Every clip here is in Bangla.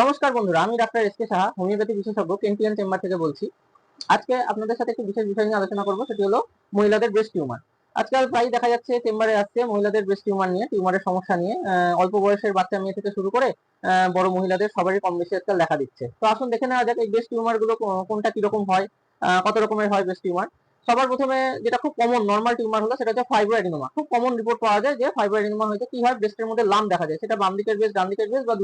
নমস্কার বন্ধুরা, আমি doctor S K Saha, homeopathy বিশেষজ্ঞ, কেন্টিয়ান চেম্বার থেকে বলছি। আজকে আপনাদের সাথে একটি বিশেষ বিষয় নিয়ে আলোচনা করব, সেটি হলো মহিলাদের ব্রেস্ট টিউমার। আজকাল প্রায় দেখা যাচ্ছে চেম্বারে আসছে মহিলাদের ব্রেস্ট টিউমার নিয়ে, টিউমারের সমস্যা নিয়ে। অল্প বয়সের বাচ্চা মেয়ে থেকে শুরু করে বড় মহিলাদের সবারই কম বেশি আজকাল দেখা দিচ্ছে। তো আসুন দেখে নেওয়া যাক এই ব্রেস্ট টিউমার গুলো কোনটা কিরকম হয়, কত রকমের হয় ব্রেস্ট টিউমার। সবার প্রথমে যেটা খুব কমন নর্মাল টিউমার হলো সেটা হচ্ছে ফাইব্রোঅ্যাডিনোমা। খুব কমন রিপোর্ট পাওয়া যায় যে ফাইব্রোঅ্যাডিনোমা হয়তো কি হয়, ব্রেস্টের মধ্যে লাম দেখা যায়। সেটা বাম দিকের ব্রেস্ট, ডান দিকের ব্রেস্ট বা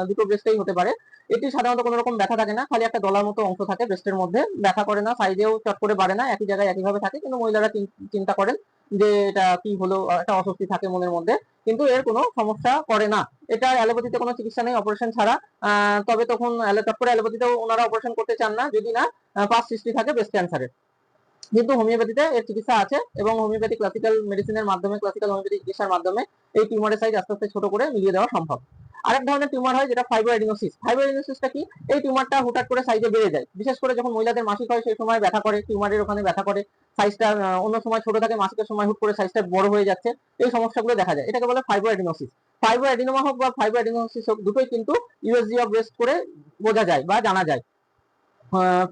দুটো ব্রেস্টেই হতে পারে। এটি সাধারণত কোনো রকম ব্যথা থাকে না, খালি একটা দলার মতো অংশ থাকে ব্রেস্টের মধ্যে, ব্যথা করে না, সাইজেও চট করে বাড়ে না, একই জায়গায় একইভাবে থাকে। কিন্তু মহিলারা চিন্তা করেন যে এটা কি হলো, একটা অস্বস্তি থাকে মনের মধ্যে, কিন্তু এর কোনো সমস্যা করে না। এটা অ্যালোপ্যাথিতে কোনো চিকিৎসা নেই অপারেশন ছাড়া। তবে তখন চট করে অ্যালোপ্যাথিতেও ওনারা অপারেশন করতে চান না যদি না পাস্ট হিস্ট্রি থাকে ব্রেস্ট ক্যান্সারের। কিন্তু হোমিওপ্যাথিতে এর চিকিৎসা আছে, এবং হোমিওপ্যাথি ক্লাসিক্যাল মেডিসিনের মাধ্যমে, ক্লাসিক্যাল হোমিওপ্যাথি চিকিৎসার মাধ্যমে এই টিউমারের সাইজ আস্তে আস্তে ছোট করে মিলিয়ে দেওয়া সম্ভব। আরেক ধরনের টিউমার হয় যেটা ফাইব্রোঅ্যাডিনোসিস। ফাইব্রোঅ্যাডিনোসিসটা কি? এই টিউমারটা হুটহাট করে সাইজে বেড়ে যায়, বিশেষ করে যখন মহিলাদের মাসিক হয় সেই সময় ব্যথা করে, টিউমারের ওখানে ব্যথা করে। সাইজটা অন্য সময় ছোট থাকে, মাসিকের সময় হুট করে সাইজটা বড় হয়ে যাচ্ছে। এই সমস্যাগুলো দেখা যায়, এটাকে বলে ফাইব্রোঅ্যাডিনোসিস। ফাইব্রোঅ্যাডিনোমা হোক বা ফাইব্রোঅ্যাডিনোসিস হোক, দুটোই কিন্তু ইউএসজি অফ ব্রেস্ট করে বোঝা যায় বা জানা যায়।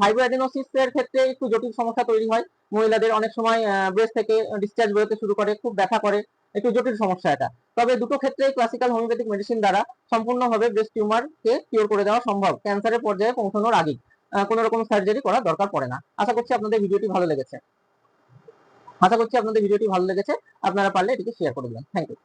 ফাইব্রোঅ্যাডিনোসিস এর ক্ষেত্রে একটু জটিল সমস্যা তৈরি হয়। মহিলাদের অনেক সময় ব্রেস্ট থেকে ডিসচার্জ বেরোতে শুরু করে, খুব ব্যথা করে, একটু জটিল সমস্যা এটা। তবে দুটো ক্ষেত্রে ক্লাসিক্যাল হোমিওপ্যাথিক মেডিসিন দ্বারা সম্পূর্ণভাবে ব্রেস্ট টিউমারকে কিওর করে দেওয়া সম্ভব, ক্যান্সারের পর্যায়ে পৌঁছানোর আগেই। কোনো রকম সার্জারি করার দরকার পড়ে না। আশা করছি আপনাদের ভিডিওটি ভালো লেগেছে। আপনারা পারলে এটিকে শেয়ার করে দিবেন। Thank you.